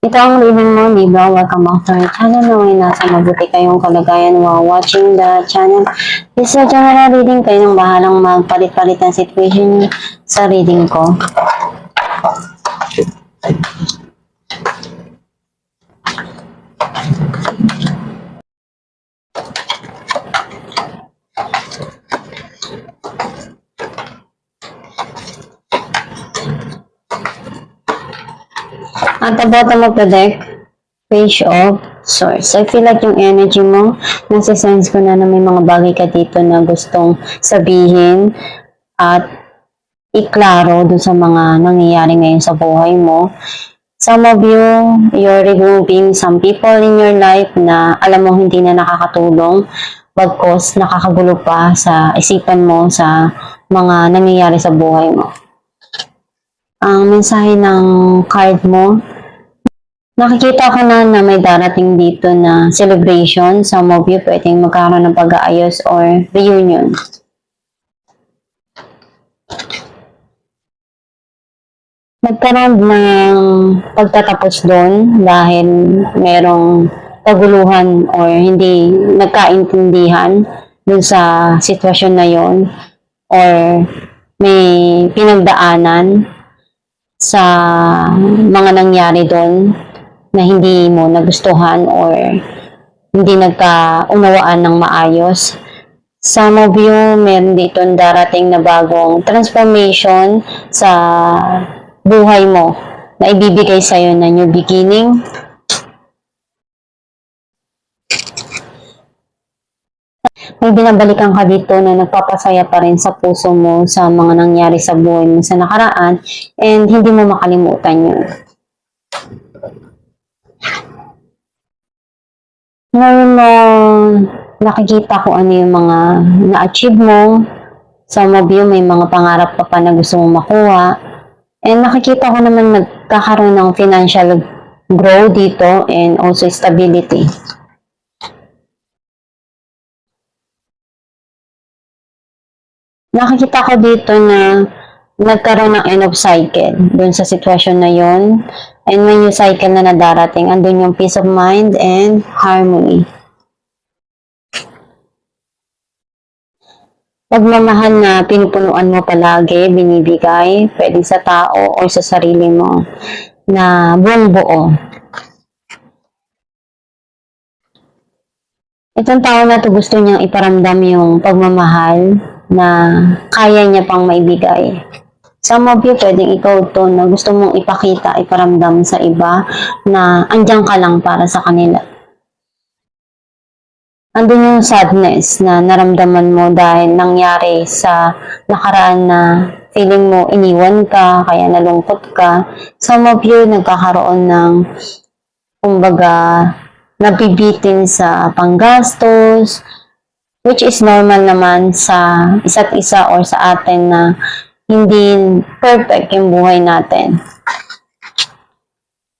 Ito ang reading mo, Libra. Welcome back to our channel. Naway nasa mabuti kayong kalagayan while watching the channel. This is a general reading. Kayo nang bahalang magpalit-palit ng situation sa reading ko. At the bottom of the deck, Page of Swords. I feel like yung energy mo, nasa-sense ko na may mga bagay ka dito na gustong sabihin at iklaro dun sa mga nangyayari ngayon sa buhay mo. Some of you, you're removing some people in your life na alam mo hindi na nakakatulong, bagkos nakakagulo pa sa isipan mo sa mga nangyayari sa buhay mo. Ang mensahe ng card mo, nakikita ko na may darating dito na celebration. Some of you pwedeng magkaroon ng pag-aayos or reunion. Nagkaroon ng pagtatapos doon dahil merong kaguluhan or hindi nagkaintindihan dun sa sitwasyon na yon or may pinagdaanan sa mga nangyari doon na hindi mo nagustuhan or hindi nagkaunawaan ng maayos. Some of you, meron dito darating na bagong transformation sa buhay mo na ibibigay sa'yo na new beginning. May binabalikan ka dito na nagpapasaya pa rin sa puso mo sa mga nangyari sa buhay mo sa nakaraan and hindi mo makalimutan yun. Ngayon mo nakikita ko ano yung mga na-achieve mo. Some of you may mga pangarap pa na gusto mong makuha. And nakikita ko naman nagkakaroon ng financial growth dito and also stability. Nakikita ko dito na nagkaroon ng end of cycle dun sa sitwasyon na yon. And when yung cycle na nadarating, andun yung peace of mind and harmony. Pagmamahal na pinupunuan mo palagi, binibigay, pwede sa tao o sa sarili mo na buong buo. Itong tao na to gusto niyang iparamdam yung pagmamahal na kaya niya pang maibigay. Some of you, pwedeng ikaw to na gusto mong ipakita, iparamdam sa iba na andyan ka lang para sa kanila. Andun yung sadness na naramdaman mo dahil nangyari sa nakaraan na feeling mo iniwan ka, kaya nalungkot ka. Some of you, nagkakaroon ng, kumbaga, nabibitin sa panggastos, which is normal naman sa isa't isa or sa atin na hindi perfect yung buhay natin.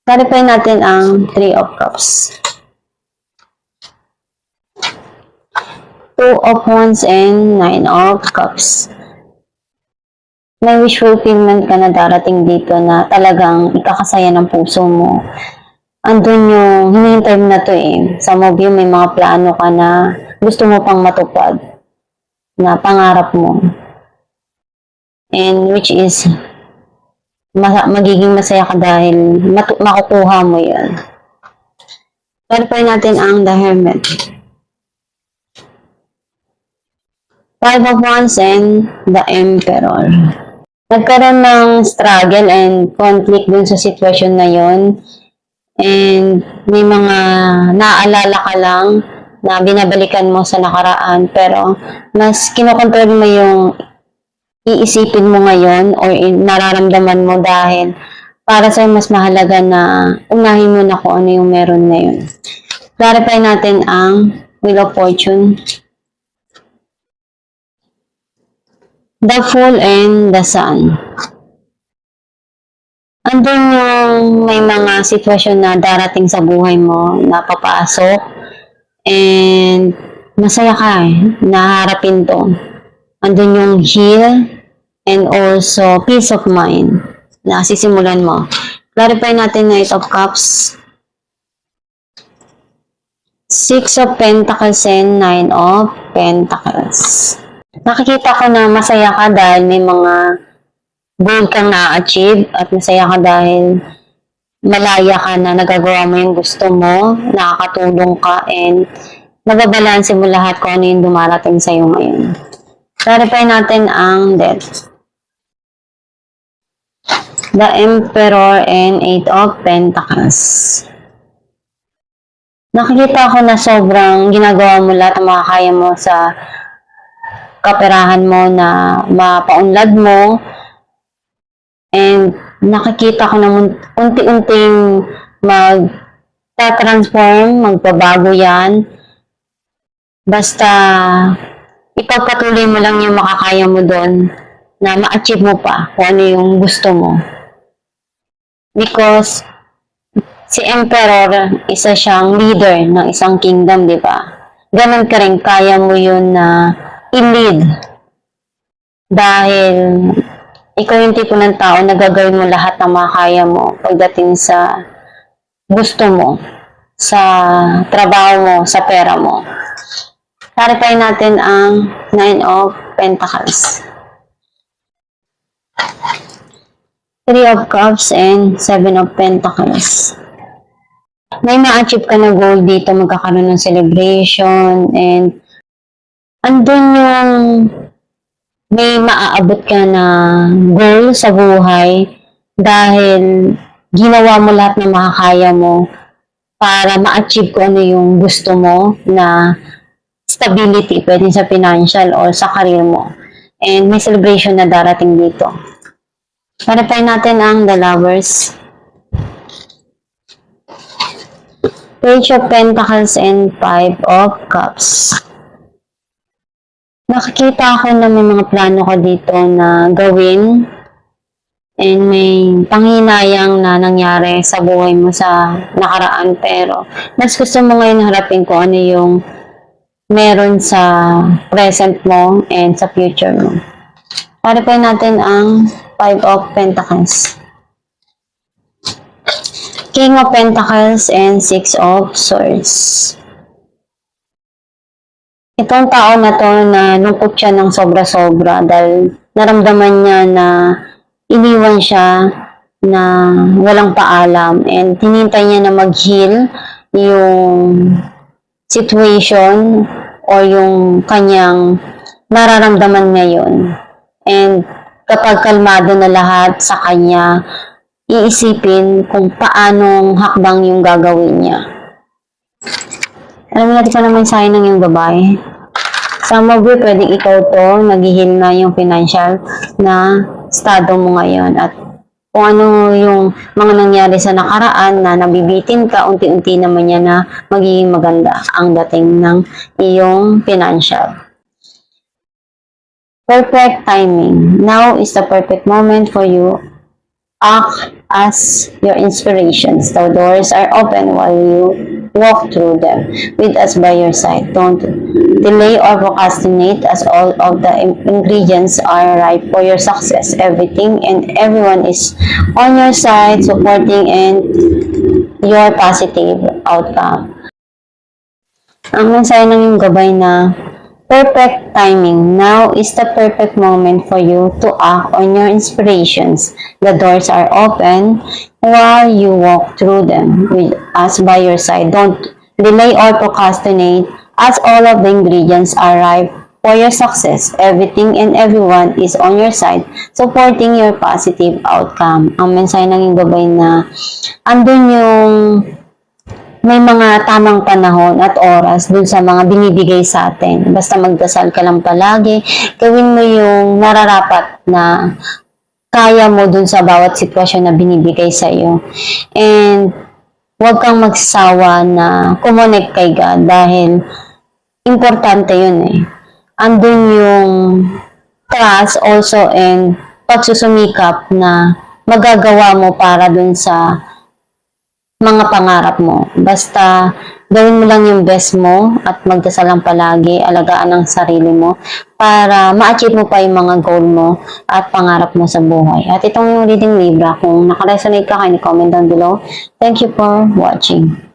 Clarify natin ang 3 of Cups. 2 of Wands and 9 of Cups. May wish fulfillment ka na darating dito na talagang ikakasaya ng puso mo. Andun yung hinihintay mo na to eh. Some of you may mga plano ka na gusto mo pang matupad na pangarap mo. And which is magiging masaya ka dahil makukuha mo yun. Clarify natin ang The Hermit. 5 of Wands and the Emperor. Nagkaroon ng struggle and conflict dun sa sitwasyon na yon. And may mga naaalala ka lang na binabalikan mo sa nakaraan pero mas kinokontrol mo yung iisipin mo ngayon or nararamdaman mo dahil para sa'yo mas mahalaga na unahin mo na kung ano yung meron ngayon. Clarify natin ang Wheel of Fortune. The Fool and the Sun. Andun yung may mga sitwasyon na darating sa buhay mo na papasok and masaya ka naharapin to. Andun yung heal and also peace of mind na sisimulan mo. Clarify natin na 8 of Cups, 6 of Pentacles, and 9 of Pentacles. Nakikita ko na masaya ka dahil may mga goal kang na-achieve at masaya ka dahil malaya ka na nagagawa mo yung gusto mo, nakakatulong ka, and nababalanse mo lahat kung ano yung dumarating sa'yo ngayon. Clarify natin ang death. The Emperor and 8 of Pentacles. Nakikita ko na sobrang ginagawa mo lahat ng makakaya mo sa kaperahan mo na mapaunlad mo. And nakikita ko na unti-unting magta-transform, magbabago yan. Basta ipagpatuloy mo lang yung makakaya mo doon na ma-achieve mo pa kung ano yung gusto mo. Because si Emperor, isa siyang leader ng isang kingdom, di ba? Ganun ka rin, kaya mo yun na i-lead. Dahil ikaw yung tipo ng tao na gagawin mo lahat ng makakaya mo pagdating sa gusto mo, sa trabaho mo, sa pera mo. Clarify natin ang 9 of Pentacles, 3 of Cups, and 7 of Pentacles. May ma-achieve ka na goal dito, magkakaroon ng celebration, and andun yung may maaabot ka na goal sa buhay dahil ginawa mo lahat ng makakaya mo para ma-achieve ko ano yung gusto mo na stability, pwede sa financial or sa career mo. And may celebration na darating dito. Clarify natin ang The Lovers, Page of Pentacles, and 5 of Cups. Nakikita ko na may mga plano ka dito na gawin and may panghinayang na nangyari sa buhay mo sa nakaraan, pero mas gusto mo ngayon harapin kung ano yung meron sa present mo and sa future mo. Clarify natin ang 5 of Pentacles, King of Pentacles, and 6 of Swords. Itong tao na to na lungkot siya ng sobra-sobra dahil naramdaman niya na iniwan siya na walang paalam, and hinintay niya na mag-heal yung situation or yung kanyang nararamdaman ngayon. And kapag kalmado na lahat sa kanya, iisipin kung paanong hakbang yung gagawin niya. Alam mo natin pa naman sa akin ng yung babae. Some of you, pwedeng ikaw to, naghihil na yung financial na estado mo ngayon. At kung ano yung mga nangyari sa nakaraan na nabibitin ka, unti-unti naman yan na magiging maganda ang dating ng iyong financial. Perfect timing. Now is the perfect moment for you. Act as your inspirations. The doors are open while you walk through them with us by your side. Don't delay or procrastinate, as all of the ingredients are ripe for your success. Everything and everyone is on your side, supporting and your positive outcome. Ang mensahe ng yung gabay na perfect timing. Now is the perfect moment for you to act on your inspirations. The doors are open while you walk through them with us by your side. Don't delay or procrastinate, as all of the ingredients are ripe for your success. Everything and everyone is on your side, supporting your positive outcome. Ang mensahe ng gabay na andun yung may mga tamang panahon at oras dun sa mga binibigay sa atin. Basta magdasal ka lang palagi, gawin mo yung nararapat na kaya mo dun sa bawat sitwasyon na binibigay sa iyo. And huwag kang magsawa na kumonek kay God dahil importante yun eh. Andun yung trust also and pagsusumikap na magagawa mo para dun sa mga pangarap mo. Basta gawin mo lang yung best mo at magdasal lang palagi, alagaan ang sarili mo para ma-achieve mo pa yung mga goal mo at pangarap mo sa buhay. At itong yung reading Libra, kung nakaresonate ka, kindly comment down below. Thank you for watching.